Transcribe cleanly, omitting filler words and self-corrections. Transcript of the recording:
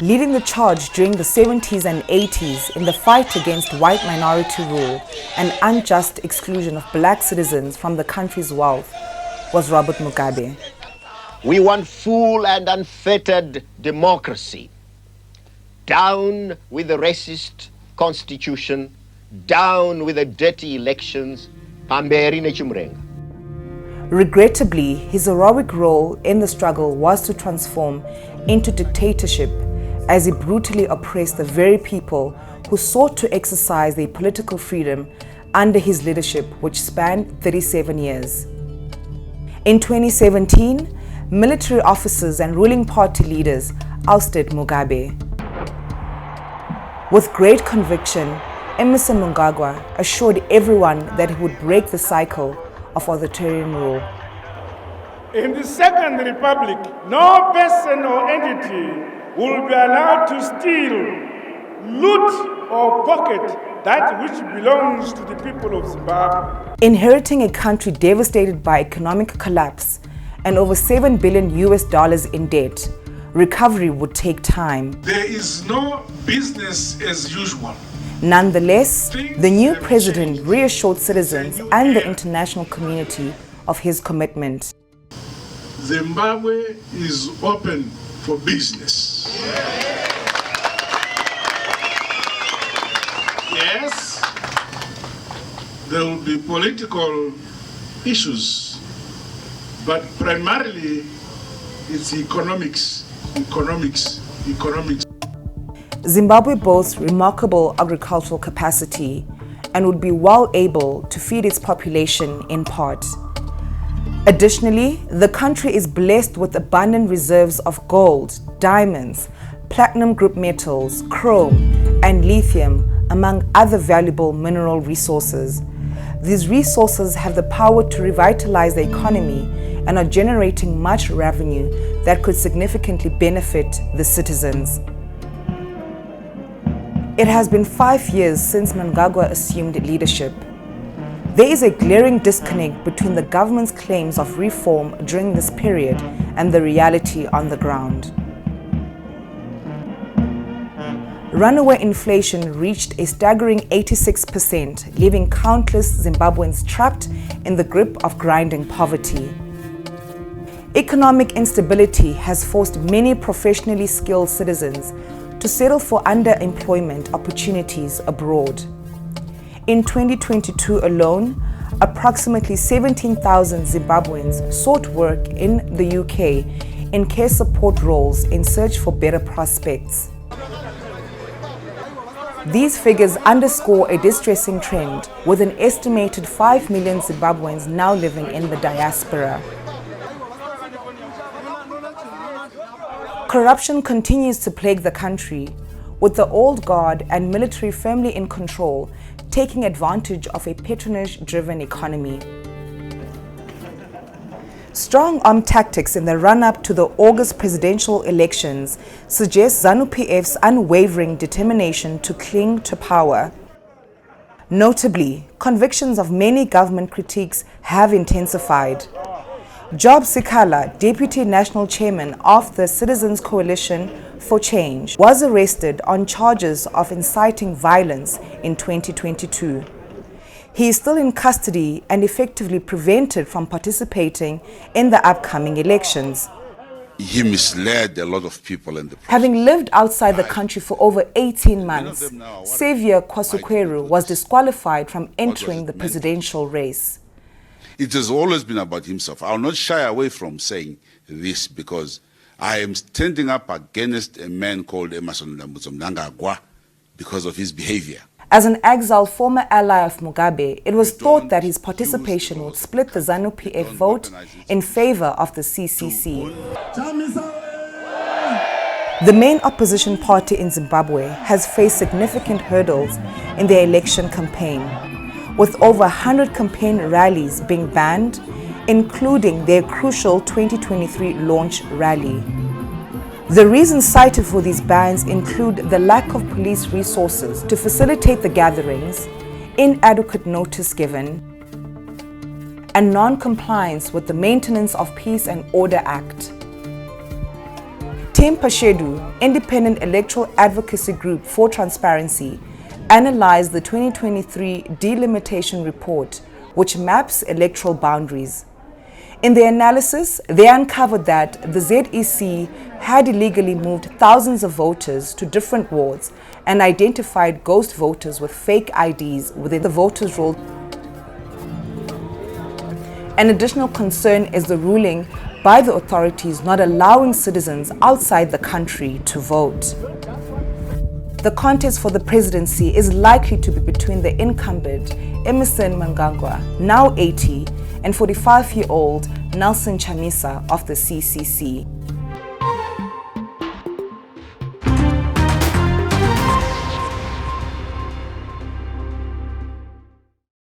leading the charge during the 70s and 80s in the fight against white minority rule and unjust exclusion of black citizens from the country's wealth, was Robert Mugabe. We want full and unfettered democracy. Down with the racist constitution, down with the dirty elections, pamberi nechimrenga. Regrettably, his heroic role in the struggle was to transform into dictatorship as he brutally oppressed the very people who sought to exercise their political freedom under his leadership, which spanned 37 years. In 2017, military officers and ruling party leaders ousted Mugabe. With great conviction, Emmerson Mnangagwa assured everyone that he would break the cycle of authoritarian rule. In the Second Republic, no person or entity will be allowed to steal, loot, or pocket that which belongs to the people of Zimbabwe. Inheriting a country devastated by economic collapse and over $7 billion in debt, recovery would take time. There is no business as usual. Nonetheless, the new president reassured citizens and the international community of his commitment. Zimbabwe is open for business. Yes, there will be political issues, but primarily it's economics. Zimbabwe boasts remarkable agricultural capacity and would be well able to feed its population in part. Additionally, the country is blessed with abundant reserves of gold, diamonds, platinum group metals, chrome, and lithium, among other valuable mineral resources. These resources have the power to revitalize the economy and are generating much revenue that could significantly benefit the citizens. It has been 5 years since Mnangagwa assumed leadership. There is a glaring disconnect between the government's claims of reform during this period and the reality on the ground. Runaway inflation reached a staggering 86%, leaving countless Zimbabweans trapped in the grip of grinding poverty. Economic instability has forced many professionally skilled citizens to settle for underemployment opportunities abroad. In 2022 alone, approximately 17,000 Zimbabweans sought work in the UK in care support roles in search for better prospects. These figures underscore a distressing trend, with an estimated 5 million Zimbabweans now living in the diaspora. Corruption continues to plague the country, with the old guard and military firmly in control, taking advantage of a patronage-driven economy. Strong arm tactics in the run-up to the August presidential elections suggest ZANU-PF's unwavering determination to cling to power. Notably, convictions of many government critiques have intensified. Job Sikhala, Deputy National Chairman of the Citizens Coalition for Change, was arrested on charges of inciting violence in 2022. He is still in custody and effectively prevented from participating in the upcoming elections. He misled a lot of people in the process. Having lived outside the country for over 18 months, Xavier Kwasukweru was disqualified from entering the presidential race. It has always been about himself. I will not shy away from saying this because I am standing up against a man called Emmerson Mnangagwa because of his behavior. As an exiled former ally of Mugabe, it was thought that his participation would split the ZANU-PF vote in favor of the CCC. The main opposition party in Zimbabwe has faced significant hurdles in their election campaign, with over 100 campaign rallies being banned, including their crucial 2023 launch rally. The reasons cited for these bans include the lack of police resources to facilitate the gatherings, inadequate notice given, and non-compliance with the Maintenance of Peace and Order Act. Tim Pashedu, Independent Electoral Advocacy Group for Transparency, analyzed the 2023 delimitation report, which maps electoral boundaries. In their analysis, they uncovered that the ZEC had illegally moved thousands of voters to different wards and identified ghost voters with fake IDs within the voters' roll. An additional concern is the ruling by the authorities not allowing citizens outside the country to vote. The contest for the presidency is likely to be between the incumbent Emmerson Mnangagwa, now 80, and 45-year-old Nelson Chamisa of the CCC.